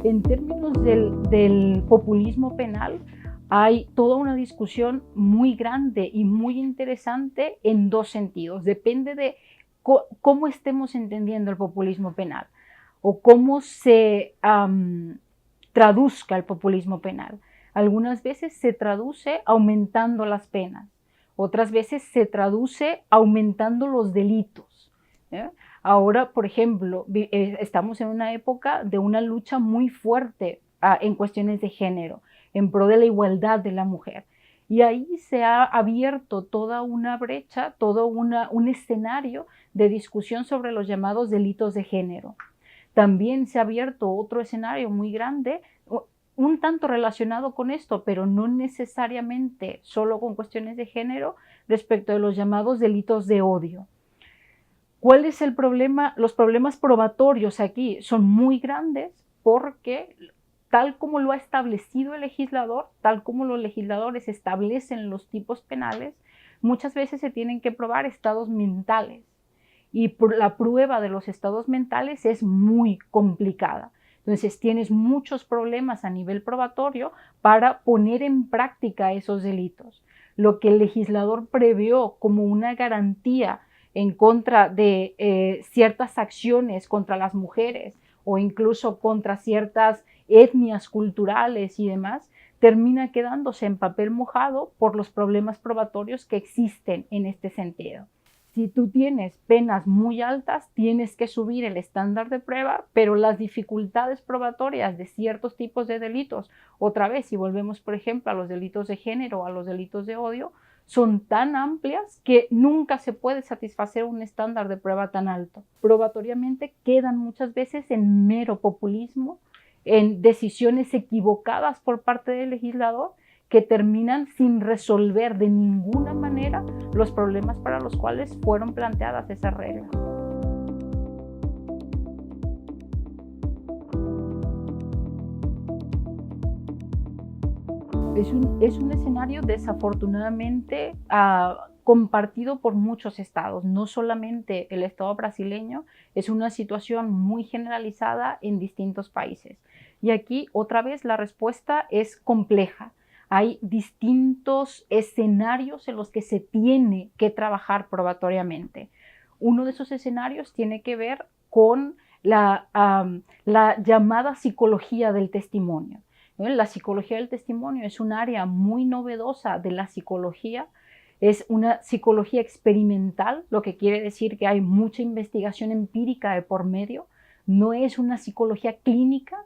En términos del populismo penal, hay toda una discusión muy grande y muy interesante en dos sentidos. Depende de cómo estemos entendiendo el populismo penal o cómo se traduzca el populismo penal. Algunas veces se traduce aumentando las penas, otras veces se traduce aumentando los delitos. Ahora, por ejemplo, estamos en una época de una lucha muy fuerte en cuestiones de género, en pro de la igualdad de la mujer. Y ahí se ha abierto toda una brecha, todo un escenario de discusión sobre los llamados delitos de género. También se ha abierto otro escenario muy grande, un tanto relacionado con esto, pero no necesariamente solo con cuestiones de género, respecto de los llamados delitos de odio. ¿Cuál es el problema? Los problemas probatorios aquí son muy grandes porque tal como lo ha establecido el legislador, tal como los legisladores establecen los tipos penales, muchas veces se tienen que probar estados mentales y la prueba de los estados mentales es muy complicada. Entonces tienes muchos problemas a nivel probatorio para poner en práctica esos delitos. Lo que el legislador previó como una garantía en contra de ciertas acciones contra las mujeres o incluso contra ciertas etnias culturales y demás, termina quedándose en papel mojado por los problemas probatorios que existen en este sentido. Si tú tienes penas muy altas, tienes que subir el estándar de prueba, pero las dificultades probatorias de ciertos tipos de delitos, otra vez, si volvemos, por ejemplo, a los delitos de género o a los delitos de odio, son tan amplias que nunca se puede satisfacer un estándar de prueba tan alto. Probatoriamente quedan muchas veces en mero populismo, en decisiones equivocadas por parte del legislador que terminan sin resolver de ninguna manera los problemas para los cuales fueron planteadas esas reglas. Es un escenario desafortunadamente compartido por muchos estados, no solamente el estado brasileño, es una situación muy generalizada en distintos países. Y aquí otra vez la respuesta es compleja. Hay distintos escenarios en los que se tiene que trabajar probatoriamente. Uno de esos escenarios tiene que ver con la llamada psicología del testimonio. La psicología del testimonio es un área muy novedosa de la psicología. Es una psicología experimental, lo que quiere decir que hay mucha investigación empírica de por medio. No es una psicología clínica,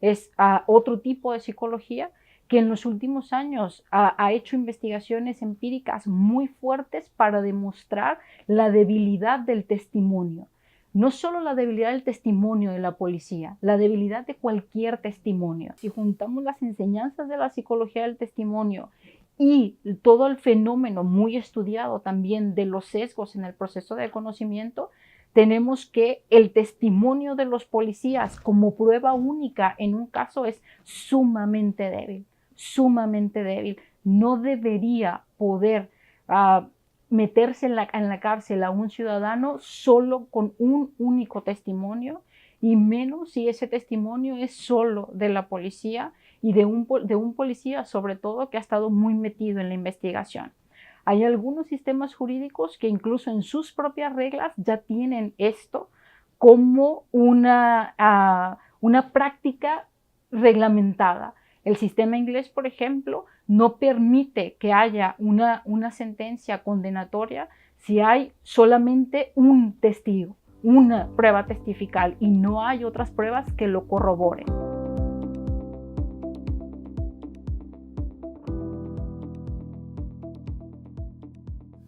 es otro tipo de psicología que en los últimos años ha hecho investigaciones empíricas muy fuertes para demostrar la debilidad del testimonio. No solo la debilidad del testimonio de la policía, la debilidad de cualquier testimonio. Si juntamos las enseñanzas de la psicología del testimonio y todo el fenómeno muy estudiado también de los sesgos en el proceso de conocimiento, tenemos que el testimonio de los policías como prueba única en un caso es sumamente débil, sumamente débil. No debería poder meterse en la cárcel a un ciudadano solo con un único testimonio y menos si ese testimonio es solo de la policía y de un policía sobre todo que ha estado muy metido en la investigación. Hay algunos sistemas jurídicos que incluso en sus propias reglas ya tienen esto como una práctica reglamentada. El sistema inglés, por ejemplo, no permite que haya una sentencia condenatoria si hay solamente un testigo, una prueba testifical y no hay otras pruebas que lo corroboren.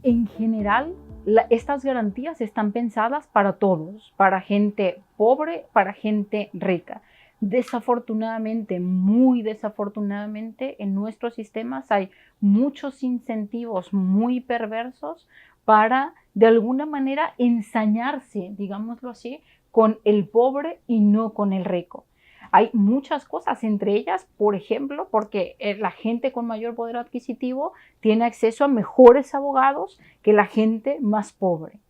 En general, estas garantías están pensadas para todos, para gente pobre, para gente rica. Desafortunadamente, muy desafortunadamente, en nuestros sistemas hay muchos incentivos muy perversos para, de alguna manera, ensañarse, digámoslo así, con el pobre y no con el rico. Hay muchas cosas, entre ellas, por ejemplo, porque la gente con mayor poder adquisitivo tiene acceso a mejores abogados que la gente más pobre.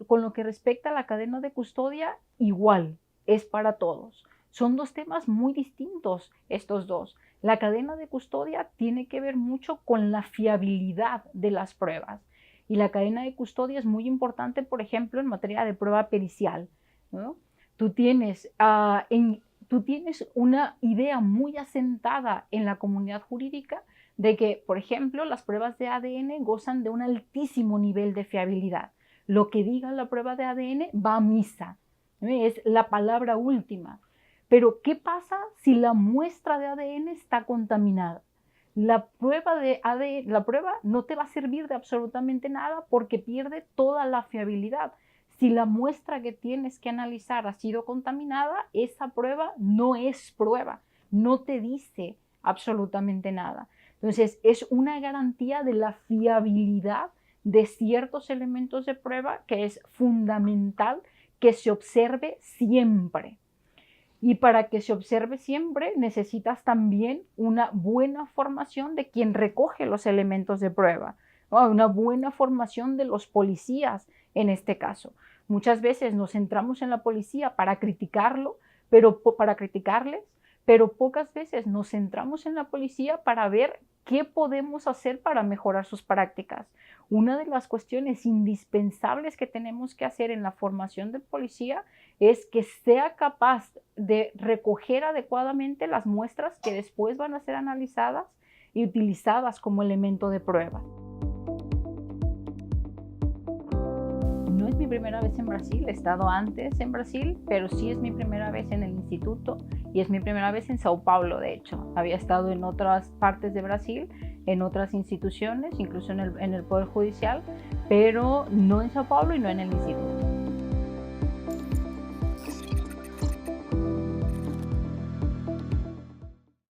Con lo que respecta a la cadena de custodia, igual, es para todos. Son dos temas muy distintos estos dos. La cadena de custodia tiene que ver mucho con la fiabilidad de las pruebas. Y la cadena de custodia es muy importante, por ejemplo, en materia de prueba pericial, ¿no? Tú tienes, tú tienes una idea muy asentada en la comunidad jurídica de que, por ejemplo, las pruebas de ADN gozan de un altísimo nivel de fiabilidad. Lo que diga la prueba de ADN va a misa, ¿no? Es la palabra última. Pero, ¿qué pasa si la muestra de ADN está contaminada? La prueba de ADN, la prueba no te va a servir de absolutamente nada porque pierde toda la fiabilidad. Si la muestra que tienes que analizar ha sido contaminada, esa prueba no es prueba, no te dice absolutamente nada. Entonces, es una garantía de la fiabilidad de ciertos elementos de prueba que es fundamental que se observe siempre. Y para que se observe siempre necesitas también una buena formación de quien recoge los elementos de prueba, ¿no? Una buena formación de los policías en este caso. Muchas veces nos centramos en la policía para criticarlo, para criticarles, pero pocas veces nos centramos en la policía para ver qué podemos hacer para mejorar sus prácticas. Una de las cuestiones indispensables que tenemos que hacer en la formación del policía es que sea capaz de recoger adecuadamente las muestras que después van a ser analizadas y utilizadas como elemento de prueba. No es mi primera vez en Brasil, he estado antes en Brasil, pero sí es mi primera vez en el instituto y es mi primera vez en Sao Paulo, de hecho. Había estado en otras partes de Brasil, en otras instituciones, incluso en el Poder Judicial, pero no en Sao Paulo y no en el instituto.